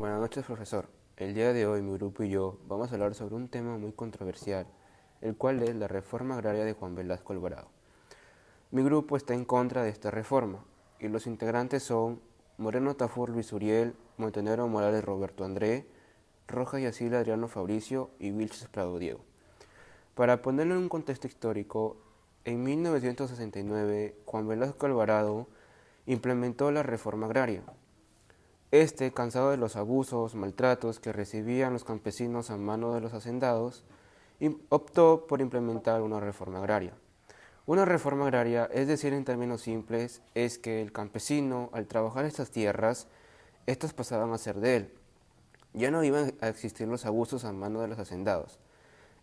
Buenas noches, profesor. El día de hoy mi grupo y yo vamos a hablar sobre un tema muy controversial, el cual es la reforma agraria de Juan Velasco Alvarado. Mi grupo está en contra de esta reforma y los integrantes son Moreno Tafur Luis Uriel, Montenegro Morales Roberto André, Rojas Yacil Adriano Fabricio y Vilches Prado Diego. Para ponerlo en un contexto histórico, en 1969 Juan Velasco Alvarado implementó la reforma agraria. Cansado de los abusos, maltratos que recibían los campesinos a mano de los hacendados, optó por implementar una reforma agraria. Una reforma agraria, es decir, en términos simples, es que el campesino, al trabajar estas tierras, estas pasaban a ser de él. Ya no iban a existir los abusos a mano de los hacendados.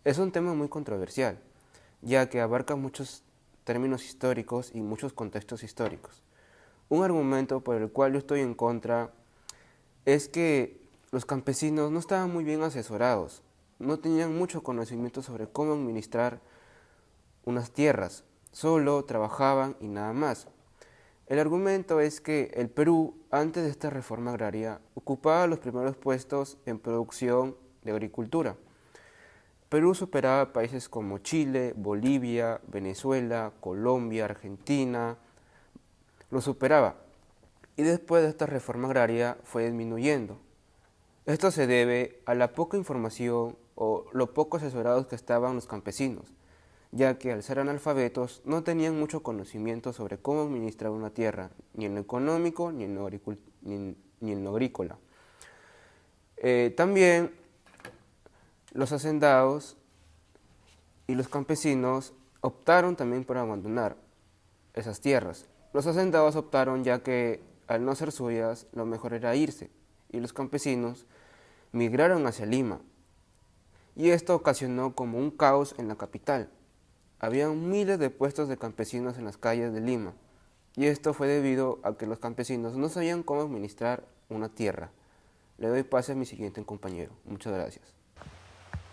Es un tema muy controversial, ya que abarca muchos términos históricos y muchos contextos históricos. Un argumento por el cual yo estoy en contra es que los campesinos no estaban muy bien asesorados, no tenían mucho conocimiento sobre cómo administrar unas tierras, solo trabajaban y nada más. El argumento es que el Perú, antes de esta reforma agraria, ocupaba los primeros puestos en producción de agricultura. Perú superaba a países como Chile, Bolivia, Venezuela, Colombia, Argentina, lo superaba. Y después de esta reforma agraria fue disminuyendo. Esto se debe a la poca información o lo poco asesorados que estaban los campesinos, ya que al ser analfabetos no tenían mucho conocimiento sobre cómo administrar una tierra, ni en lo económico ni en lo agrícola. También los hacendados y los campesinos optaron también por abandonar esas tierras. Los hacendados optaron ya que al no ser suyas lo mejor era irse y los campesinos migraron hacia Lima y esto ocasionó como un caos en la capital. Había miles de puestos de campesinos en las calles de Lima y esto fue debido a que los campesinos no sabían cómo administrar una tierra. Le doy pase a mi siguiente compañero. Muchas gracias.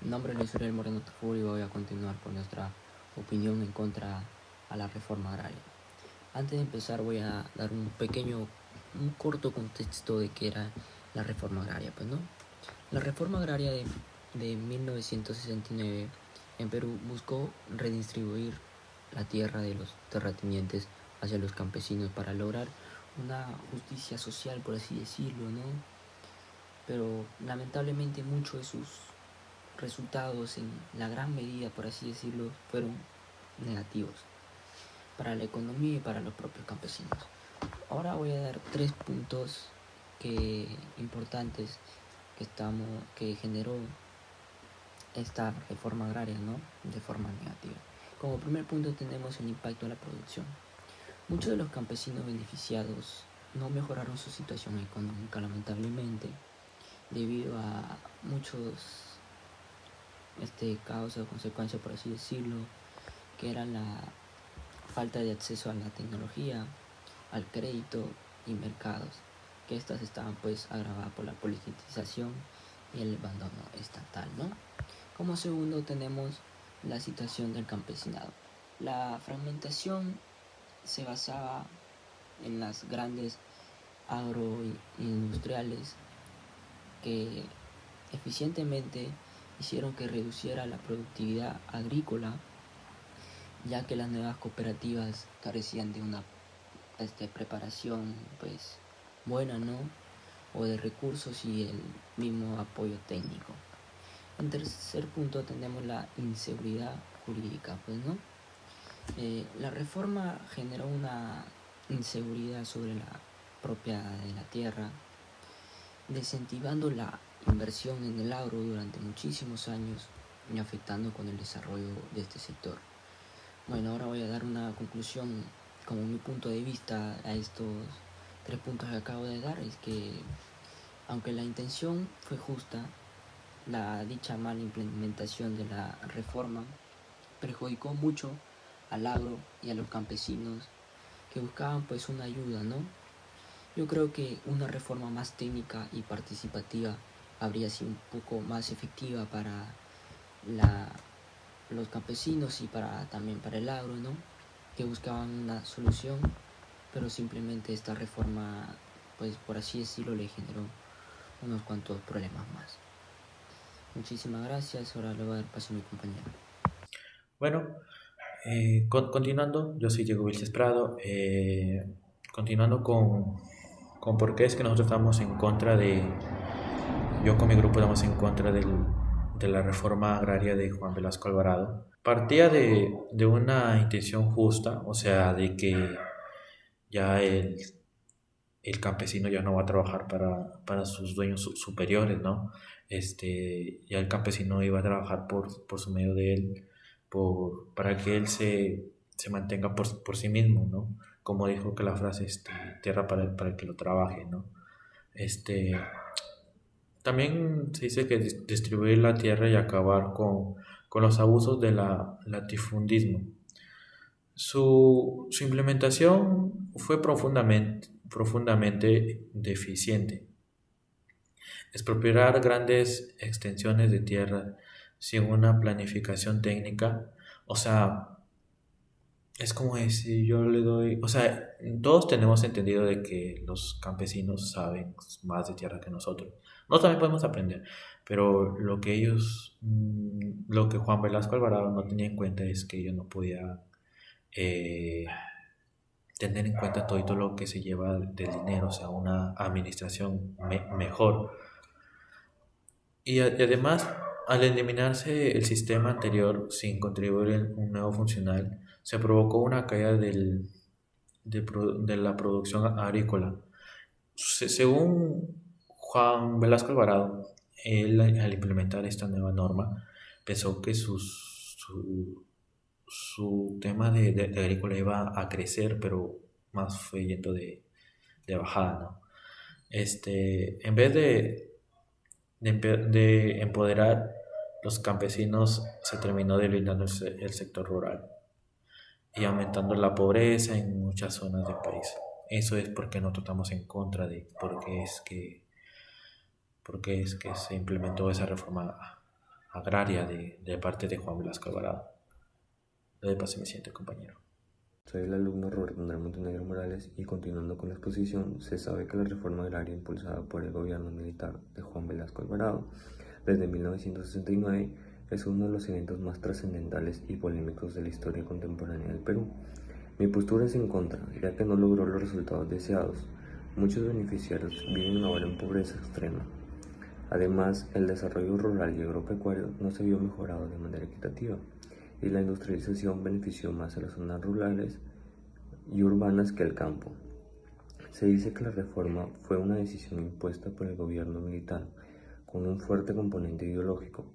Mi nombre es Luis Uriel Moreno Tafur y voy a continuar con nuestra opinión en contra a la reforma agraria. Antes de empezar voy a dar un corto contexto de qué era la reforma agraria, pues, ¿no? La reforma agraria de 1969 en Perú buscó redistribuir la tierra de los terratenientes hacia los campesinos para lograr una justicia social, por así decirlo, ¿no? Pero lamentablemente muchos de sus resultados en la gran medida, por así decirlo, fueron negativos para la economía y para los propios campesinos. Ahora voy a dar tres puntos importantes que generó esta reforma agraria, ¿no? De forma negativa. Como primer punto tenemos el impacto en la producción. Muchos de los campesinos beneficiados no mejoraron su situación económica, lamentablemente, debido a muchos causa o consecuencia, por así decirlo, que era la falta de acceso a la tecnología, al crédito y mercados, que estas estaban pues agravadas por la politización y el abandono estatal, ¿no? Como segundo tenemos la situación del campesinado. La fragmentación se basaba en las grandes agroindustriales que eficientemente hicieron que reduciera la productividad agrícola, ya que las nuevas cooperativas carecían de una preparación pues buena, ¿no? O de recursos y el mismo apoyo técnico. En tercer punto tenemos la inseguridad jurídica, pues, ¿no? La reforma generó una inseguridad sobre la propiedad de la tierra, desincentivando la inversión en el agro durante muchísimos años y afectando con el desarrollo de este sector. Bueno, ahora voy a dar una conclusión como mi punto de vista a estos tres puntos que acabo de dar. Es que aunque la intención fue justa, la dicha mala implementación de la reforma perjudicó mucho al agro y a los campesinos que buscaban pues una ayuda, ¿no? Yo creo que una reforma más técnica y participativa habría sido un poco más efectiva para la, los campesinos y también para el agro, ¿no? Que buscaban una solución, pero simplemente esta reforma, pues por así decirlo, le generó unos cuantos problemas más. Muchísimas gracias, ahora le voy a dar paso a mi compañero. Bueno, continuando, yo soy Diego Vilches Prado, continuando con por qué es que nosotros estamos en contra yo con mi grupo estamos en contra de la reforma agraria de Juan Velasco Alvarado. Partía de una intención justa, o sea, de que ya el campesino ya no va a trabajar para sus dueños superiores, ¿no? Ya el campesino iba a trabajar por su medio de él, para que él se mantenga por sí mismo, ¿no? Como dijo que la frase, tierra para el que lo trabaje, ¿no? También se dice que distribuir la tierra y acabar con los abusos del latifundismo. Su implementación fue profundamente deficiente. Expropiar grandes extensiones de tierra sin una planificación técnica, o sea, es como si yo le doy, o sea, todos tenemos entendido de que los campesinos saben más de tierra que nosotros. Nosotros también podemos aprender, pero lo que Juan Velasco Alvarado no tenía en cuenta es que ellos no podían tener en cuenta todo lo que se lleva del dinero, o sea, una administración mejor. Y además, al eliminarse el sistema anterior sin contribuir en un nuevo funcional, se provocó una caída de la producción agrícola. Según Juan Velasco Alvarado, él al implementar esta nueva norma pensó que su tema de agrícola iba a crecer, pero más fue yendo de bajada, ¿no? En vez de empoderar los campesinos, se terminó debilitando el sector rural y aumentando la pobreza en muchas zonas del país. Eso es porque nosotros estamos en contra de porque es que se implementó esa reforma agraria de parte de Juan Velasco Alvarado. Le doy paso a mi siguiente compañero. Soy el alumno Roberto Andrés Montenegro Morales y continuando con la exposición, se sabe que la reforma agraria impulsada por el gobierno militar de Juan Velasco Alvarado desde 1969 es uno de los eventos más trascendentales y polémicos de la historia contemporánea del Perú. Mi postura es en contra, ya que no logró los resultados deseados. Muchos beneficiarios viven ahora en pobreza extrema. Además, el desarrollo rural y agropecuario no se vio mejorado de manera equitativa y la industrialización benefició más a las zonas rurales y urbanas que al campo. Se dice que la reforma fue una decisión impuesta por el gobierno militar con un fuerte componente ideológico.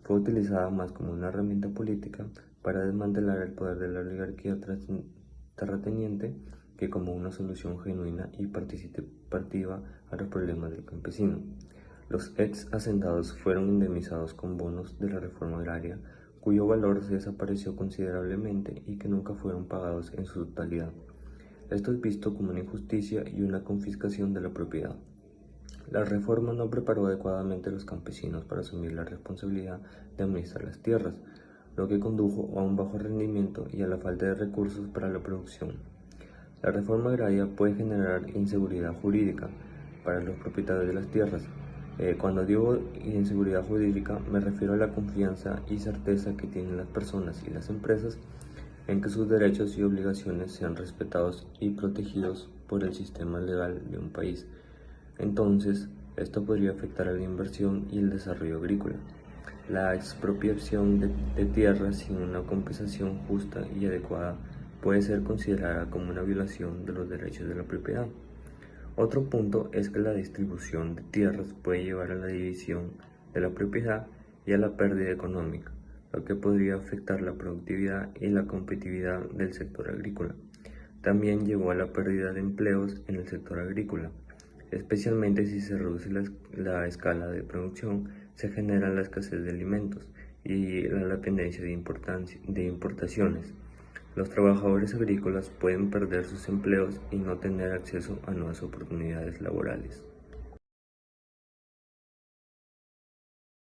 Fue utilizada más como una herramienta política para desmantelar el poder de la oligarquía terrateniente que como una solución genuina y participativa a los problemas del campesino. Los ex hacendados fueron indemnizados con bonos de la reforma agraria, cuyo valor se desapareció considerablemente y que nunca fueron pagados en su totalidad. Esto es visto como una injusticia y una confiscación de la propiedad. La reforma no preparó adecuadamente a los campesinos para asumir la responsabilidad de administrar las tierras, lo que condujo a un bajo rendimiento y a la falta de recursos para la producción. La reforma agraria puede generar inseguridad jurídica para los propietarios de las tierras. Cuando digo inseguridad jurídica me refiero a la confianza y certeza que tienen las personas y las empresas en que sus derechos y obligaciones sean respetados y protegidos por el sistema legal de un país. Entonces, esto podría afectar a la inversión y el desarrollo agrícola. La expropiación de tierras sin una compensación justa y adecuada puede ser considerada como una violación de los derechos de la propiedad. Otro punto es que la distribución de tierras puede llevar a la división de la propiedad y a la pérdida económica, lo que podría afectar la productividad y la competitividad del sector agrícola. También llevó a la pérdida de empleos en el sector agrícola, especialmente si se reduce la escala de producción, se genera la escasez de alimentos y la dependencia de importaciones. Los trabajadores agrícolas pueden perder sus empleos y no tener acceso a nuevas oportunidades laborales.